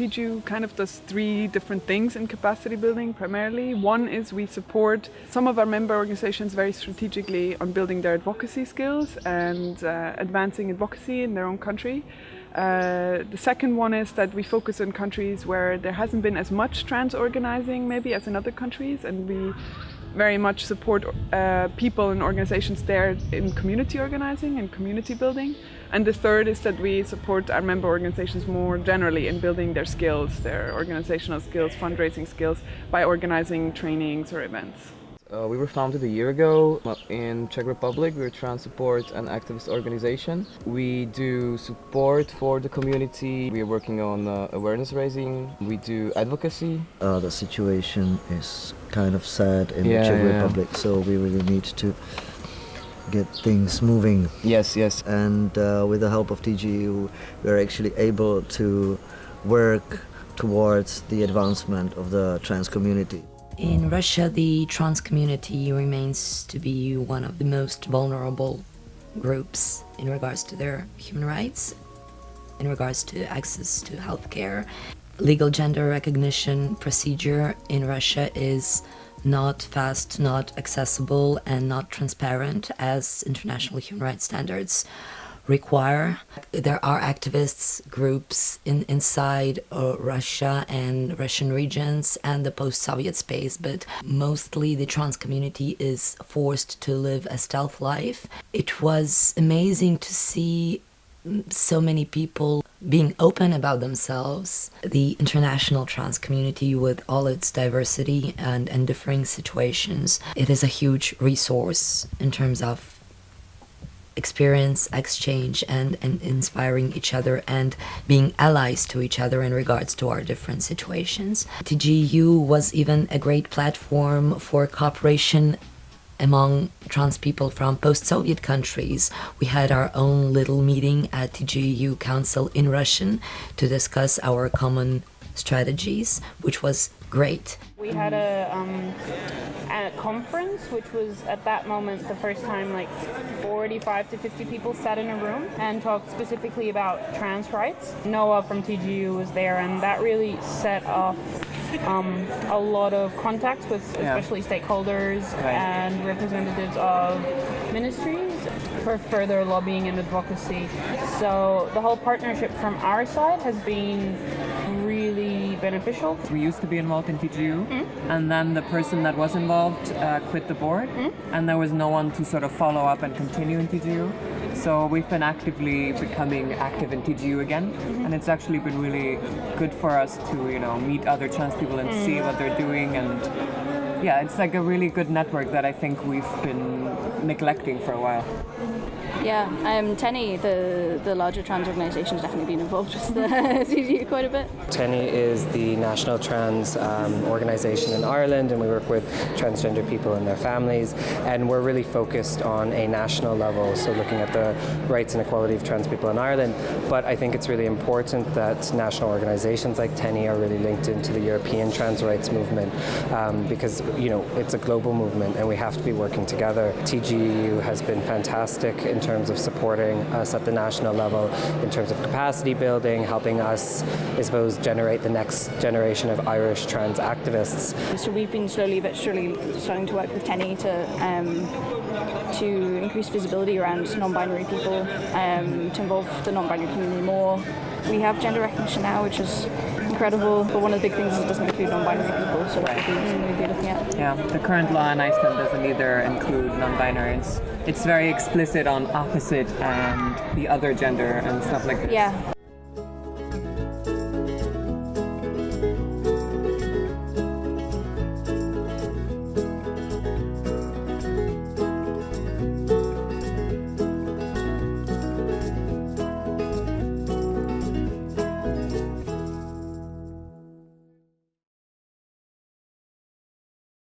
TGEU kind of does three different things in capacity building primarily. One is we support some of our member organizations very strategically on building their advocacy skills and advancing advocacy in their own country. The second one is that we focus on countries where there hasn't been as much trans organizing maybe as in other countries, and we very much support people and organizations there in community organizing and community building. And the third is that we support our member organizations more generally in building their skills, their organizational skills, fundraising skills, by organizing trainings or events. We were founded a year ago in Czech Republic. We're trans support and activist organization. We do support for the community. We are working on awareness raising. We do advocacy. The situation is kind of sad in the Czech Republic, so we really need to get things moving. Yes. And with the help of TGEU, we're actually able to work towards the advancement of the trans community. In Russia, the trans community remains to be one of the most vulnerable groups in regards to their human rights, in regards to access to healthcare. Legal gender recognition procedure in Russia is not fast, not accessible, and not transparent as international human rights standards require. There are activists groups inside Russia and Russian regions and the post-Soviet space, but mostly the trans community is forced to live a stealth life. It was amazing to see so many people being open about themselves. The international trans community, with all its diversity and differing situations, it is a huge resource in terms of experience, exchange, and inspiring each other and being allies to each other in regards to our different situations. TGEU was even a great platform for cooperation among trans people from post-Soviet countries. We had our own little meeting at TGEU Council in Russian to discuss our common strategies, which was great. We had a conference, which was at that moment the first time like 45 to 50 people sat in a room and talked specifically about trans rights. Noah from TGEU was there, and that really set off a lot of contacts with especially stakeholders and representatives of ministries for further lobbying and advocacy. So the whole partnership from our side has been really beneficial. We used to be involved in TGEU, and then the person that was involved quit the board, and there was no one to sort of follow up and continue in TGEU. So we've been actively becoming active in TGEU again, and it's actually been really good for us to, meet other trans people and see what they're doing, and yeah, it's like a really good network that I think we've been neglecting for a while. Yeah, TENI, the larger trans organisation, has definitely been involved with the TGEU quite a bit. TENI is the national trans organisation in Ireland, and we work with transgender people and their families, and we're really focused on a national level, so looking at the rights and equality of trans people in Ireland. But I think it's really important that national organisations like TENI are really linked into the European trans rights movement, because it's a global movement and we have to be working together. TGEU has been fantastic in terms of supporting us at the national level, in terms of capacity building, helping us, I suppose, generate the next generation of Irish trans activists. So we've been slowly but surely starting to work with TENI to increase visibility around non-binary people, to involve the non-binary community more. We have gender recognition now, which is incredible, but one of the big things is it doesn't include non-binary people, so that would be something we'd be looking at. Yeah, the current law in Iceland doesn't either include non-binaries. It's very explicit on opposite and the other gender and stuff like this. Yeah.